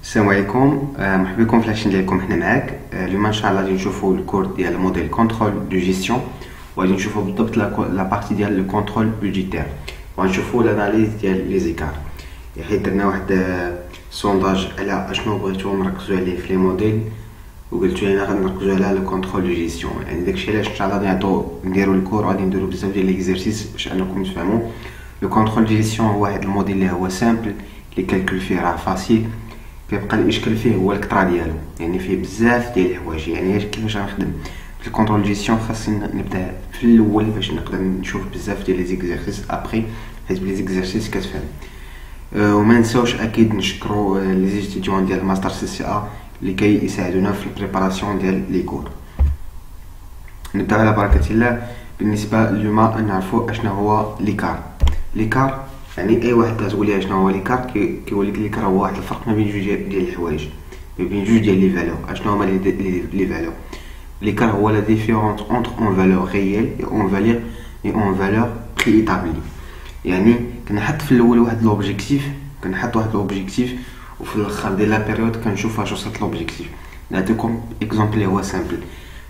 السلام عليكم. مرحبا بكم في لاشين ديالكم. حنا معاك اليوم ان شاء الله غادي نشوفوا الكور ديال موديل كونترول دو جيستيون، وغادي نشوفوا بالضبط لا بارتي ديال لو كونترول بودجيتير، وغنشوفوا لاناليز ديال لي زيكار. حيت درنا واحد سونداج على اشنو بغيتو نركزوا عليه في لي موديل، وقلتو لينا غادي نركزوا على لو كونترول دو جيستيون. يعني داكشي علاش ان شاء الله نديروا الكور، غادي نديروا بزاف ديال ليكزيرسيس باش انكم تفهموا. لو كونترول دو جيستيون هو واحد الموديل اللي هو سامبل، لي كالكول فيه راه فاسيل. كيبقى الاشكال فيه هو الكترا ديالو، يعني فيه بزاف ديال الحوايج. يعني كيفاش غنخدم في الكونترول جيستيون؟ خاصني نبدا في الاول باش نقدر نشوف بزاف ديال لي زيكزيرسيس ابري، حيت بلي زيكزيرسيس كتفهم. وما نساوش اكيد نشكروا لي زيستيديون ديال الماستر سي سي ا اللي كيساعدونا في البريباراسيون ديال لي كور. نبدا على بركه الله. بالنسبه اليوم نعرفوا اشنا هو ليكار. ليكار يعني اي واحد تقول لي شنو هو ليكار، كيقول لك ليكار هو واحد الفرق ما بين جوج ديال الحوايج، ما بين جوج ديال لي فالور. اشنو هما لي فالور؟ ليكار هو لا ديفيرونس اونتر اون فالور ريال اي اون فالور بري ايتابلي. يعني كنحط في الاول واحد لوبجيكتيف، وفي الاخر ديال لا بيريود كنشوف واش وصلت لوبجيكتيف. نعطيكم اكزومبل اللي هو سامبل.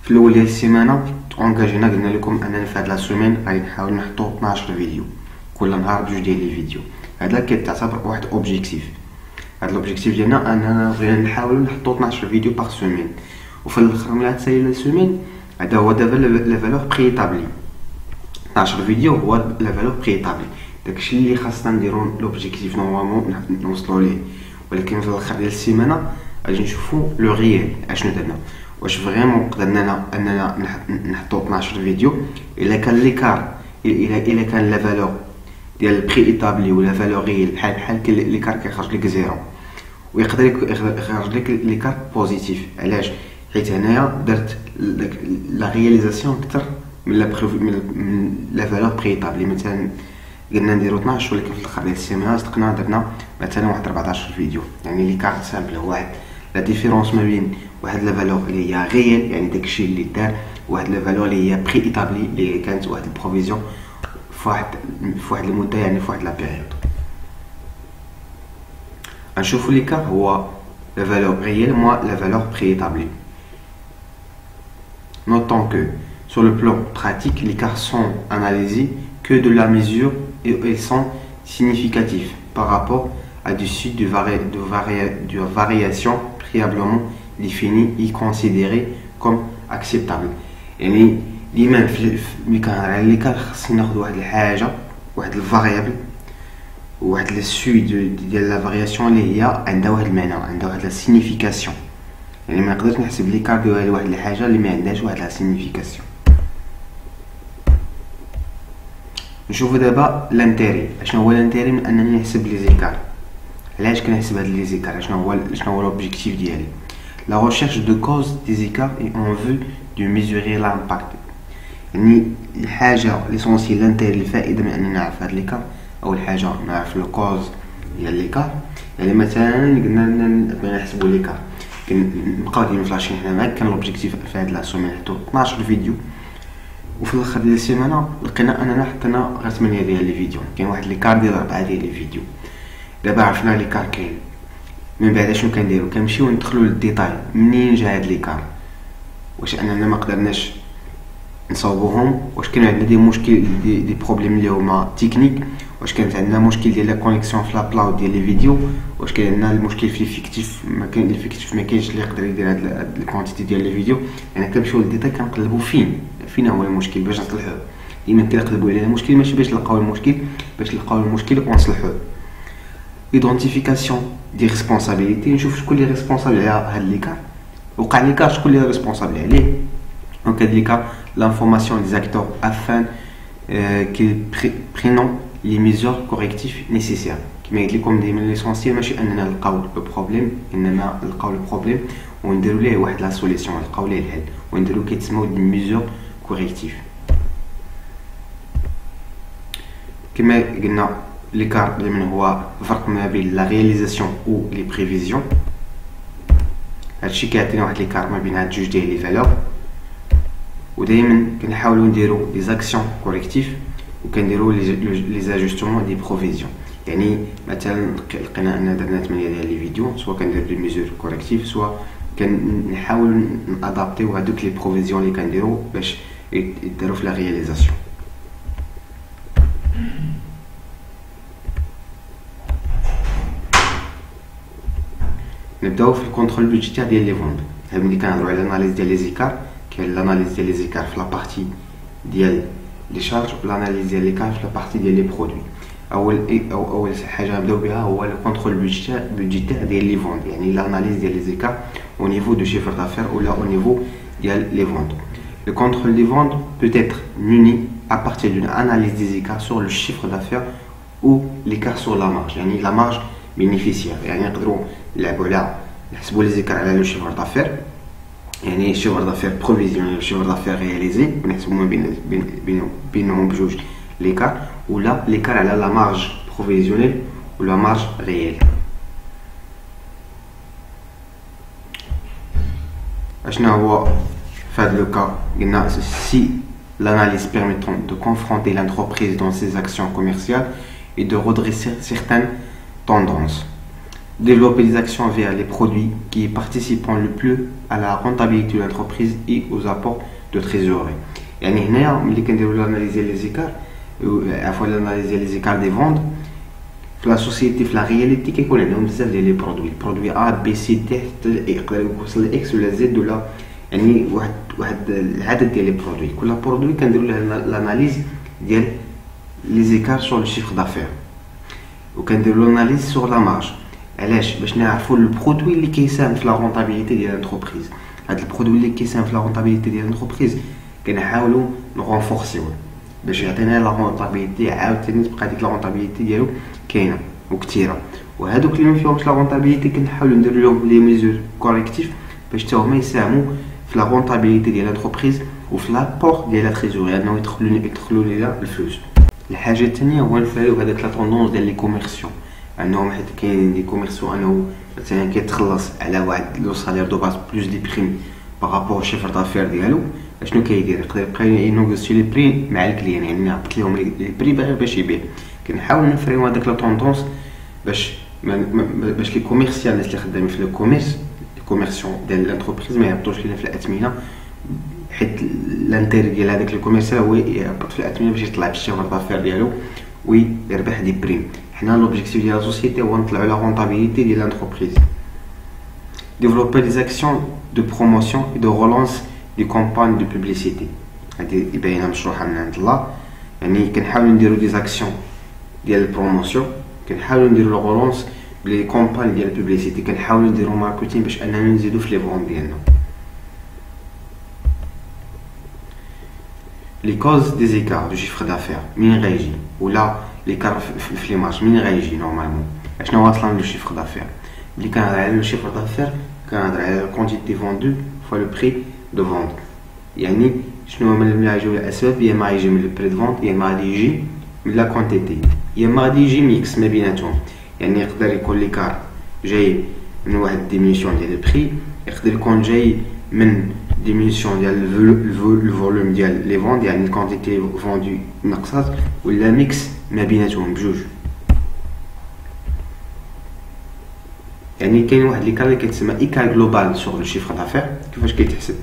في الاول ديال السيمانه اونغاجينا، قلنا لكم اننا في هاد لا سيمين غادي نحاول نحطو 12 فيديو، كل نهار بجوج ديال لي فيديو. هذا كيتعتبر واحد اوبجيكتيف. هذا الاوبجيكتيف ديالنا اننا بغينا نحاولوا نحطوا 12 فيديو باغ سيمين، وفي الاخر ملي تسالي لا سيمين هذا هو دابا لا فالور بري ايتابلي. 12 فيديو هو لا فالور بري ايتابلي، داكشي اللي خاصنا نديرو لوبجيكتيف نورمالمون نوصلوا ليه. ولكن في الاخر ديال السيمانه غادي نشوفوا لو ريال اشنو درنا، واش فريمون قدرنا اننا نحطوا 12 فيديو. الا كان ليكار، الا كان لا فالور ديال البري ايتابلي ولا فالور ريال بحال ليكار كيخرج لك زيرو، ويقدر يخرج لك ليكار بوزيتيف. علاش؟ حيت هنايا درت لا رياليزاسيون اكثر من لا فالور بري ايتابلي. مثلا قلنا نديرو 12، ولكن في الاخر ديال السيمانه صدقنا درنا مثلا واحد 14 فيديو. يعني ليكار سامبل هو واحد لا ديفيرونس ما بين واحد لا فالور اللي هي ريال، يعني داكشي اللي دار، واحد لا فالور اللي هي بري ايتابلي اللي كانت واحد البروفيزيون في واحد المده، يعني في واحد لا بيريود. غنشوفوا ليكار هو لا فالور ريال موا لا فالور بري établi. Notons que sur le plan pratique, les écarts sont analysés que de la mesure et ils sont significatifs par rapport à dessus de variation préalablement définie et considérée comme acceptable. يعني ديما ملي كنهضر على ليكار خصني ناخذ واحد الحاجه، واحد الفاريابل، واحد للسوي ديال لا فارياسيون اللي هي عندها واحد المعنى، عندها واحد لا سينيفيكاسيون. يعني ما نقدرش نحسب ليكار ديال واحد الحاجه اللي ما عندهاش واحد لا سينيفيكاسيون. نشوفوا دابا لانتيري. اشنو هو لانتيري من انني نحسب لي زيكار؟ علاش كنحسب هاد لي زيكار؟ شنو هو لوبجيكتيف ديالي؟ لا ريشيرش دو كوز دي زيكار اي اون فو دو ميزوري لامباكت. يعني الحاجه ليسونسيال لانتيري، الفائده من اني نعرف هاد ليكار. اول حاجه نعرف لو كوز ديال ليكار. يعني مثلا قلنا بغينا نحسبوا ليكار، كنبقاو ديما فلاشين حنا معاك. كان لوبجيكتيف في هاد لا سومين نحطو 12 فيديو، وفي الاخر ديال السيمانه لقينا اننا حطينا غير 8 ديال لي فيديو. كاين واحد ليكار ديال 4 ديال لي فيديو. دابا عرفنا ليكار كاين، من بعد شنو كنديرو؟ كنمشيو ندخلو للديتاي. منين جا هاد ليكار؟ واش اننا ما قدرناش نصاوبوهم؟ واش كان عندنا دي مشكل دي بروبليم اللي هما تكنيك؟ واش كانت عندنا مشكل ديال لا كونيكسيون في لابلاود ديال لي فيديو؟ واش كان عندنا المشكل في الفيكتيف؟ ما كاين الفيكتيف، ما كاينش اللي يقدر يدير هاد الكونتيتي ديال لي فيديو. يعني كنمشيو للديتاي كنقلبوا فين هو المشكل باش نصلحوه. ديما كنقلبوا على المشكل ماشي باش نلقاو المشكل، باش نلقاو المشكل ونصلحوه. ايدونتيفيكاسيون دي ريسبونسابيلتي، نشوف شكون اللي ريسبونسابل على هاد ليكار. وقع ليكار شكون اللي ريسبونسابل عليه؟ دونك هاد ليكار l'information des acteurs afin qu'ils prennent les mesures correctives nécessaires. كما قلت لكم دائما ليسونسيال ماشي اننا نلقاو لو بروبليم، انما نلقاو لو بروبليم ونديروا ليه واحد لا سوليسيون، نلقاو ليه الحل ونديروا كيتسموا دي ميزور كوريكتيف. كما قلنا ليكار دائما هو فرق ما بين لا رياليزاسيون و لي بريفيزيون. هادشي كيعطينا واحد ليكار ما بين هاد جوج ديال لي فالور. ودائما كنحاولوا نديروا لي زاكسيون كوريكتيف وكنديروا لي زاجستمون دي بروفيزيون. يعني مثلا لقينا ان درنا 8 ديال لي فيديو، سواء كندير دي ميزور كوريكتيف، سواء كنحاول نادابتيو هذوك لي بروفيزيون اللي كنديرو باش يديروا في لا رياليزاسيون. نبداو في الكونترول بودجيتير ديال لي فوند. ملي كنهضروا على الاناليز ديال لي زيكار، كاين الاناليز ديال لي زيكار في لا بارتي ديال لي شارج والاناليز ديال لي كار في لا بارتي ديال لي برودوي. اول حاجه نبداو بها هو الكونترول بودجيتير ديال لي فوند، يعني l'analyse ديال لي زيكار au niveau de chiffre d'affaires ou là au niveau ديال les ventes. Le contrôle des ventes peut être muni à partir d'une analyse des écarts sur le chiffre d'affaires ou l'écart sur la marge، يعني la marge bénéficiaire. يعني نقدروا نلعبوا على نحسبوا لي زيكار على لو شيفر دافير، يعني شيفر دافير بروفيزيونيل شيفر دافير رياليزي، ونحسبوا ما بينهم بجوج l'écart، ولا l'écart على la marge provisionnelle ou la marge réelle. اشنا هو في هذا لو كا قلنا si l'analyse permettant de confronter l'entreprise dans ses actions commerciales et de redresser certaines tendances, développer des actions vers les produits qui participent le plus à la rentabilité de l'entreprise et aux apports de trésorerie. يعني هنايا ملي كنديروا l'analyse ديال لي زيكار عفوا l'analyse ديال لي زيكار دي فوند في لا سوسيتي في لا رياليتي كيكون عندهم بزاف ديال لي برودوي ا بي سي دي حتى يقدر يوصل لاكس ولا زد ولا يعني واحد العدد ديال لي برودوي. كل برودوي كنديروا له لاناليز ديال لي زيكار سور لو شيفر دافير وكنديروا لاناليز سور لا مارج. علاش؟ باش نعرفوا البرودوي اللي كيساهم في لا رونطابيليتي ديال الانتربريز. هاد البرودوي اللي كيساهم في لا رونطابيليتي ديال الانتربريز كنحاولوا نرونفورسيوه باش يعطينا لا رونطابيليتي، عاوتاني تبقى ديك لا رونطابيليتي ديالو كاينه وكثيره. وهذوك اللي ما فيهمش لا رونطابيليتي كنحاولوا نديروا لهم لي ميزور كوريكتيف باش حتى هما يساهموا في لا رونطابيليتي ديال لانتربريز وفي لابور ديال لا تريزوري، انه يدخلوا ليها الفلوس. الحاجه الثانيه هو نفعلوا هذاك لا طوندونس ديال لي كوميرسيون، انهم حيت كاين دي كوميرسيون انه مثلا كيتخلص على واحد لو سالير دو باز بلوس دي بريم بارابور شيفر دافير ديالو. شنو كيدير؟ يقدر يبقى ينوغسي لي بري مع الكليان، يعني نهبط لهم لي بري باش يبيع. كنحاول نفريو هذاك لا طوندونس باش لي كوميرسيال الناس اللي خدامين في لو كوميرس لي كوميرسيون ديال لانتربريز ما يهبطوش لينا في الاثمنه، حيت الانتيري ديال هذاك لو كوميرسيال هو يهبط في الاثمنه باش يطلع بالشيفر دافير ديالو ويربح دي بريم. حنا لوبجيكتيف ديال لا سوسيتي هو نطلعوا لا رونطابيليتي ديال لانتربريز. développer des actions de promotion et de relance des campagnes de publicité. هذه باينه مشروحه من عند الله، يعني كنحاولوا نديروا دي زاكسيون ديال البروموسيون، كنحاولوا نديروا لو رولونس بلي كومباني ديال البوبليسيتي، كنحاولوا نديروا ماركتينغ باش اننا نزيدوا في لي فون ديالنا. لي كوز دي زيكار دو شيفر دافير منين غيجي، ولا ليكار في لي مارج منين غيجي نورمالمون. اشنو هو اصلا لو شيفر دافير؟ اللي كنهضر على لو شيفر دافير كنهضر على كونتيتي فوندو فوا لو بري دو فوند. يعني شنو هما اللي غيجيو الاسباب؟ يا ما يجي من لو بري دو فوند، يا ما غادي يجي من لا كونتيتي، يا ما غادي يجي ميكس ما بيناتهم. يعني يقدر يكون ليكار جاي من واحد ديمينيسيون ديال البري، يقدر يكون جاي من ديمينيسيون ديال الفولوم ديال لي فوند، يعني الكونتيتي فوندو نقصات، ولا ميكس ما بيناتهم بجوج. يعني كاين واحد ليكار اللي كيتسمى ايكار جلوبال سور لو شيفر دافير. كيفاش كيتحسب؟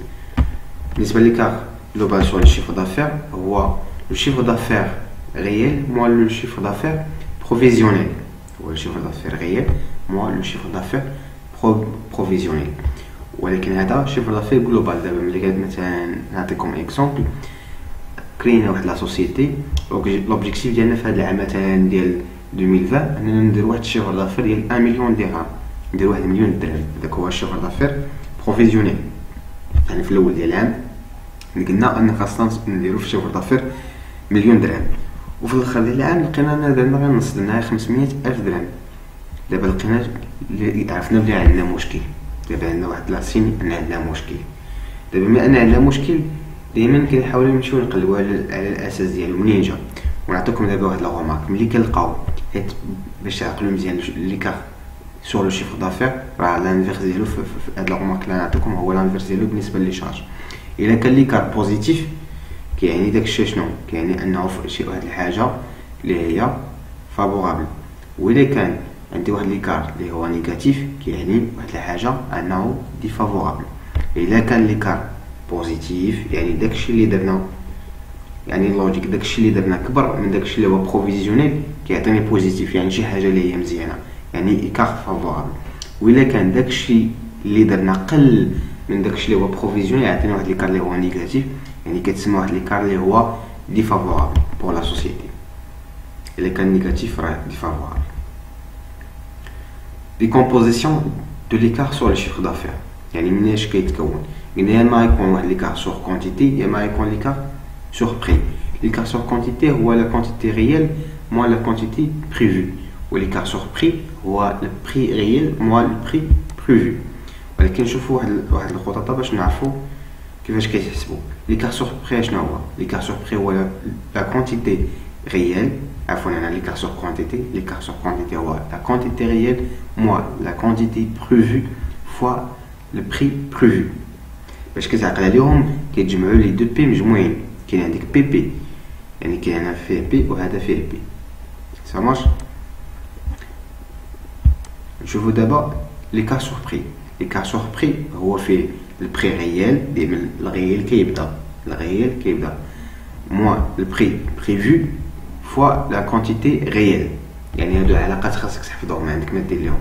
بالنسبه ليكار جلوبال سور لو شيفر دافير هو لو شيفر دافير ريال موا لو شيفر دافير بروفيزيونيل، هو لو شيفر دافير ريال موا لو شيفر دافير بروفيزيونيل. ولكن هذا شيفر دافير جلوبال. دابا ملي كانت مثلا نعطيكم اكزومبل، كرينا واحد لا سوسيتي لوبجيكتيف ديالنا في هذا العام مثلا ديال 2020 اننا ندير واحد الشيفر دافير ديال 1 مليون درهم، ندير 1 مليون درهم. هذاك هو الشيفر دافير بروفيزيونيل. يعني في الاول ديال العام قلنا ان خاصنا نديرو في الشيفر دافير مليون درهم، وفي الاخر ديال العام لقينا ان درنا غير نص، درنا 500 الف درهم. دابا لقينا عرفنا بلي عندنا مشكل، دابا عندنا واحد لاسين ان عندنا مشكل. دابا بما ان عندنا مشكل دائما كنحاولوا نمشيو نقلبوا على الاساس ديالو منين جا. ونعطيكم دابا واحد لا غومارك، ملي كنلقاو حيت باش تعقلوا مزيان لي كار سور لو شيفر دافير راه لانفيرس ديالو في هاد لا غومارك اللي نعطيكم هو لانفيرس ديالو بالنسبه لي شارج. الا كان لي كار بوزيتيف كيعني داك الشيء شنو كيعني؟ انه شي واحد الحاجه اللي هي فابورابل، وإلا كان عندي واحد ليكار اللي هو نيجاتيف كيعني واحد الحاجة أنه ديفافورابل. إلا كان ليكار بوزيتيف يعني داكشي اللي درنا، يعني لوجيك داكشي اللي درنا كبر من داكشي اللي هو بروفيزيونيل كيعطيني بوزيتيف، يعني شي حاجة اللي هي مزيانة، يعني إيكار فافورابل. وإلا كان داكشي اللي درنا قل من داكشي اللي هو بروفيزيونيل يعطيني واحد ليكار اللي هو نيجاتيف، يعني كتسمى واحد ليكار اللي هو ديفافورابل بور لا سوسيتي. إلا كان نيجاتيف راه ديفافورابل. décomposition de l'écart sur le chiffre d'affaires. يعني مناش كيتكون؟ قلنا يا اما يكون واحد l'écart sur quantité يا اما يكون l'écart sur prix. l'écart sur quantité هو la quantité réelle moins la quantité prévue. و l'écart sur prix هو le prix réel moins le prix prévu. ولكن نشوفوا واحد الخطوط باش نعرفوا كيفاش كيتحسبوا. l'écart sur prix شنو هو؟ l'écart sur prix هو la quantité réelle. عفوا انا l'écart sur quantité. l'écart sur quantité هو la quantité réelle moins la quantité prévue fois le prix prévu. باش كتعقل عليهم كيتجمعوا لي دو بي مجموعين، كاين عندك بي بي يعني كاين هنا فيه بي وهذا فيه بي. ça marche. نشوفوا دابا l'écart sur prix. l'écart sur prix هو فيه البري ريال، ديما الريال كيبدا moins le prix prévu fois la quantité réelle. يعني هادو علاقات خاصك تحفظهم، ما عندك ما دير لهم.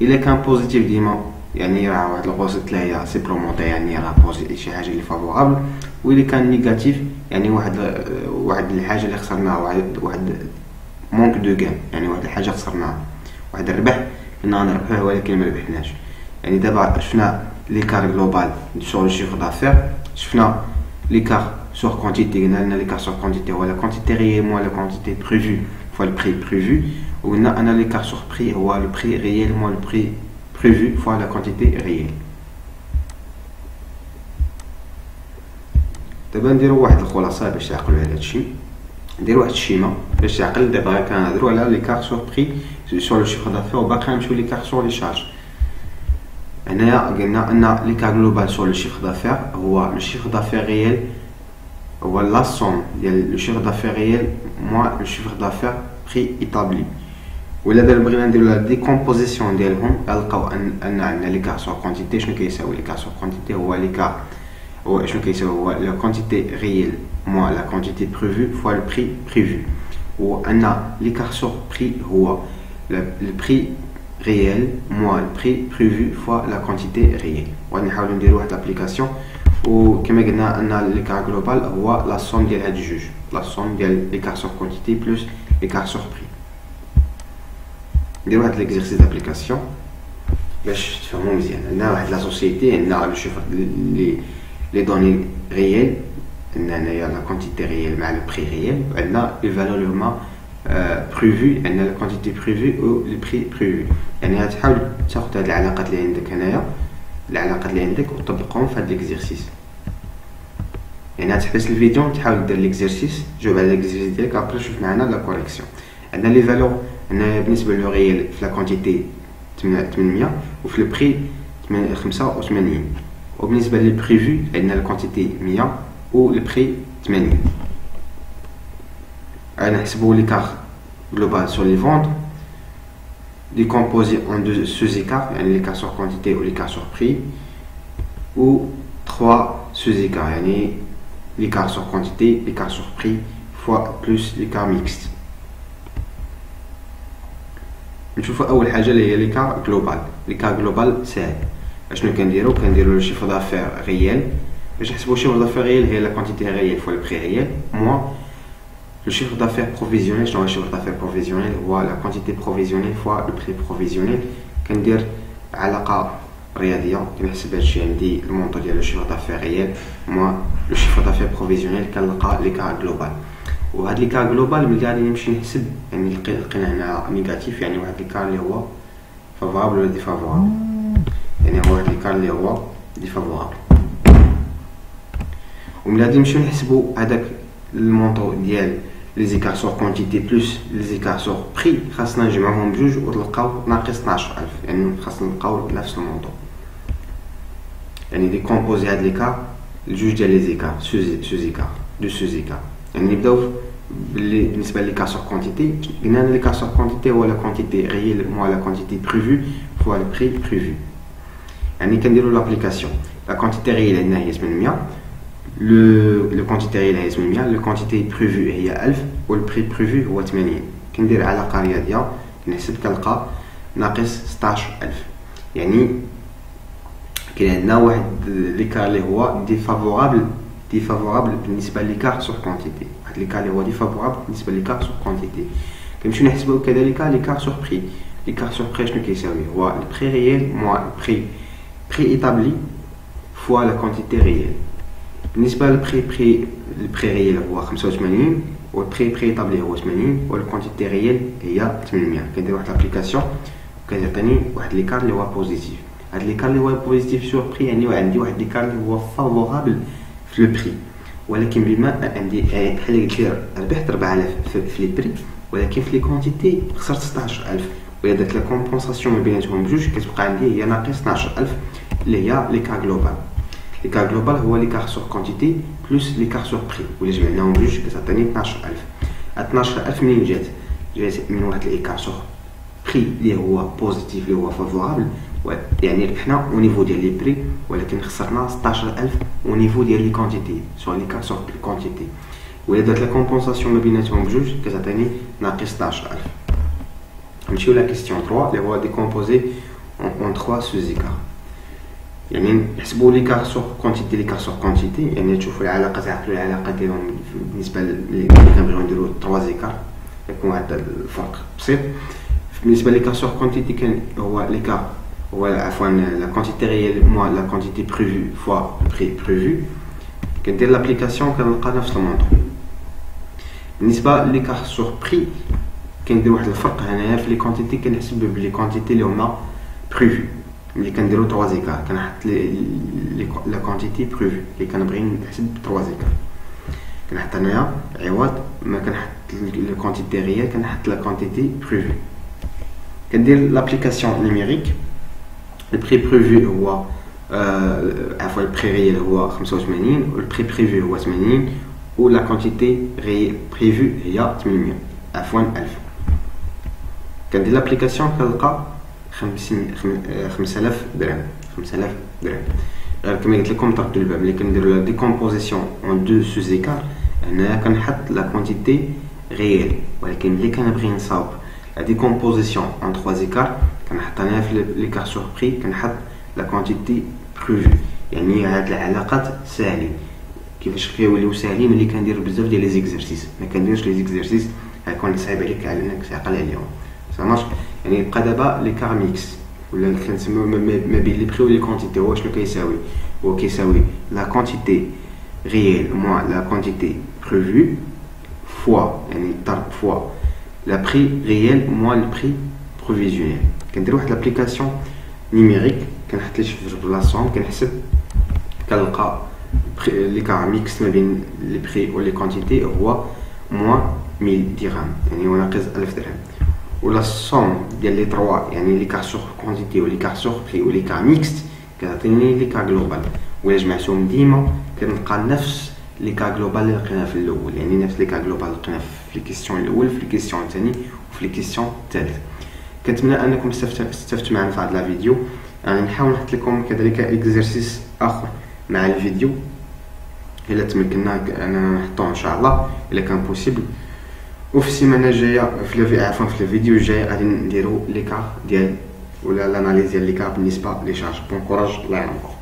الا كان بوزيتيف ديما يعني راه واحد الغوص تلاهي سيبلومونطي، يعني راه بوزيتيف شي حاجه اللي فافورابل. والا كان نيجاتيف يعني واحد الحاجه اللي خسرناها، واحد مونك دو غان، يعني واحد الحاجه خسرناها، واحد الربح كنا نربحوه ولكن ما ربحناش. يعني دابا شفنا ليكار جلوبال سور لو شيفر دافير، شفنا ليكار sur quantité. قلنا l'écart sur quantité هو la quantité réelle moins la quantité prévue fois le prix prévu. وقلنا أنا l'écart sur prix هو le prix réel moins le prix prévu fois la quantité réelle. دابا نديرو واحد الخلاصة باش تعقلوا على هادشي. نديرو واحد الشيما باش تعقل. دابا كنهضرو على l'écart sur prix sur le chiffre d'affaires وباقي غنمشيو l'écart sur les charges. هنايا قلنا أن l'écart global sur le chiffre d'affaires هو le chiffre d'affaires réel هو la somme ديال لو شيفر دافير ريال موا لو شيفر دافير بري ايطابلي. ولا دابا بغينا نديرو لا ديكومبوزيسيون ديالهم غنلقاو ان عندنا ليكار سور كونتيتي. شنو كيساوي ليكار سور كونتيتي؟ هو ليكار هو شنو كيساوي؟ هو لا كونتيتي ريال موا لا كونتيتي بريفو فوا لو بري بريفو. و ان ليكار سور بري هو لو بري ريال موا لو بري بريفو فوا لا كونتيتي ريال. وغنحاولوا نديرو واحد لابليكاسيون. وكما قلنا ان l'écart global هو لا somme ديال هاد الجوج، لا somme ديال l'écart sur quantité plus l'écart sur prix. ندير واحد ليكزيرسيس دابليكاسيون باش تفهموا مزيان. عندنا واحد لا سوسيتي، عندنا لو شيفر لي دوني ريال، عندنا هنايا لا كونتيتي ريال مع لو بري ريال، وعندنا لي فالور اللي هما بريفو، عندنا لا كونتيتي بريفو و لي بري بريفو. يعني غتحاول تاخذ هاد العلاقات اللي عندك هنايا، العلاقات اللي عندك وتطبقهم في هاد ليكزيرسيس. يعني غتحبس الفيديو وتحاول دير ليكزيرسيس، جاوب على ليكزيرسيس ديالك ابري شوف معنا لا كوريكسيون. عندنا لي فالور هنا بالنسبه لو ريال في لا كونتيتي 800 وفي لو بري 85، وبالنسبه لي بريفو عندنا لا كونتيتي 100 و لو بري 80. غنحسبوا ليكار global sur les ventes décomposé en deux sous-écarts, l'écart sur quantité ou l'écart sur prix, ou trois sous-écarts, l'écart sur quantité, l'écart sur prix, fois plus l'écart mixte. نشوفوا أول حاجة اللي هي l'écart global. l'écart global ساهل. أشنو كنديرو لو chiffre d'affaires réel. باش نحسبو chiffre d'affaires réel هي la quantité réelle fois le prix réel moins le chiffre d'affaires provisionnel. شنو هو chiffre d'affaires provisionnel؟ هو la quantité provisionnelle fois le prix provisionnel. كندير علاقة رياضية كنحسب هادشي، عندي المونطو ديال le chiffre d'affaires réel moins le chiffre d'affaires provisionnel كنلقى l'écart global. وهاد l'écart global ملي غادي نمشي نحسب يعني لقينا هنا نيجاتيف، يعني واحد l'écart اللي هو فافورابل ولا ديفافورابل، يعني هو واحد l'écart اللي هو ديفافورابل. وملي غادي نمشيو نحسبوا هذاك المونطو ديال لي زيكار سور كونتيتي بلس لي زيكار سور بري، خاصنا نجمعوهم بجوج وتلقاو ناقص 12000، يعني خاصنا نلقاو نفس المونطو. يعني ديكومبوزي هاد ليكار لجوج ديال لي زيكار سو زيكار دو سو زيكار. يعني نبداو بالنسبه ليكار سور كونتيتي قلنا ليكار سور كونتيتي هو لا كونتيتي رييل موا لا كونتيتي بريفو فوا لو بري بريفو. يعني كنديروا لابليكاسيون لا كونتيتي رييل عندنا هي 800 لو كونتيتي رييل هي 800 لو كونتيتي بريفو هي 1000 والبري بريفو هو 80. كندير علاقه رياضيه كنحسب كنلقى ناقص 16000. يعني كاين عندنا واحد ليكار اللي هو ديفافورابل بالنسبه ليكار سور كونتيتي، واحد ليكار اللي هو ديفافورابل بالنسبه ليكار سور كونتيتي. كنمشيو نحسبوا كذلك ليكار سور بري. ليكار سور بري شنو كيساوي؟ هو البري ريال موا البري ايطابلي فوا لا كونتيتي ريال. بالنسبه للبري ريال هو 85 والبري ايطابلي هو 80 والكونتيتي ريال هي 800. كندير واحد لابليكاسيون وكيعطيني واحد ليكار اللي هو بوزيتيف. هاد ليكار اللي هو بوزيتيف سور بري يعني عندي واحد ليكار اللي هو فافورابل في لو بري، ولكن بما عندي بحال قلت لي ربحت 4000 في لي بري ولكن في لي كونتيتي خسرت 16000. وهي داك لا كومبونساسيون ما بيناتهم بجوج كتبقى عندي هي ناقص 12000 اللي هي ليكار جلوبال. ليكار جلوبال هو ليكار سور كونتيتي بلس ليكار سور بري، ولا جمعناهم بجوج كتعطيني 12000. 12000 منين جات من واحد ليكار سور بري اللي هو بوزيتيف اللي هو فافورابل، يعني ربحنا او نيفو ديال لي بري ولكن خسرنا 16000 او نيفو ديال لي كونتيتي سوا ليكار سور بري كونتيتي. وهي دات لا كومبونساسيون ما بيناتهم بجوج كتعطيني ناقص 16000. نمشيو لا كيستيون 3 اللي هو ديكومبوزي اون 3 سوزيكار. يعني نحسبوا ليكار سور كونتيتي ليكار سور كونتيتي، يعني تشوفوا العلاقه تعقلوا العلاقه ديالهم بالنسبه اللي كنبغيو نديروا 3 زيكار يكون هذا الفرق بسيط. بالنسبه ليكار سور كونتيتي كان هو ليكار هو عفوا لا كونتيتي ريال موا لا كونتيتي بريفو فوا بري بريفو. كندير لابليكاسيون كنلقى نفس المونطون. بالنسبه ليكار سور بري كندير واحد الفرق هنايا في لي كونتيتي كنحسب بلي كونتيتي اللي هما بريفو. ملي كنديرو 3 زيكار كنحط لا كونتيتي بريفو اللي كنبغي نحسب 3 زيكار كنحط هنايا عوض ما كنحط لا كونتيتي ريال كنحط لا كونتيتي بريفو. كندير لابليكاسيون نيميريك. البري بريفو هو عفوا البري ريال هو 85 والبري بريفو هو 80 ولا كونتيتي ريال بريفو هي 800 عفوا 1000. كندير لابليكاسيون كنلقى 5000 درهم. 5000 درهم غير كما قلت لكم طرقت الباب ملي كنديروا لا ديكومبوزيسيون اون دو سوزيكار هنايا كنحط لا كونتيتي ريال، ولكن ملي كنبغي نصاوب لا ديكومبوزيسيون اون 3 زيكار كنحط هنايا في ليكار سور بري كنحط لا كونتيتي بريفو. يعني هاد العلاقات ساهلين. كيفاش كيوليو ساهلين؟ ملي كندير بزاف ديال لي زيكزرسيس. ما كنديرش لي زيكزرسيس غيكون صعيب عليك على انك تعقل عليهم صافي. يعني يبقى دابا ليكار ميكس ولا كنسميو ما بين لي بري و لي كونتيتي. هو شنو كيساوي؟ هو كيساوي لا كونتيتي ريال موا لا كونتيتي بريفو فوا يعني ضرب فوا لا بري ريال موا لو بري بروفيزيونيل. كندير واحد لابليكاسيون نيميريك كنحط لي شيفر بلاصتهم كنحسب كنلقى ليكار ميكس ما بين لي بري و لي كونتيتي هو موا 1000 درهم يعني هو ناقص 1000 درهم. ولا الصوم ديال لي 3 يعني ليكار سور كونتيتي و ليكار سور بري و ليكار ميكست كتعطيني ليكار جلوبال. ولا جمعتهم ديما كنلقى نفس ليكار جلوبال اللي لقينا في الاول، يعني نفس ليكار جلوبال اللي لقينا في الكيستيون الاول في الكيستيون الثاني وفي الكيستيون الثالث. كنتمنى انكم استفدتوا معنا في هذا الفيديو. يعني نحاول نحط لكم كذلك اكزرسيس اخر مع الفيديو الا تمكنا انا نحطوه ان شاء الله الا كان بوسيبل. وفي السيمانه الجايه في الفيديو الجاي غادي نديرو ليكار ديال ولا لاناليز ديال ليكار بالنسبه لي شارج. بون كوراج الله يعاونكم.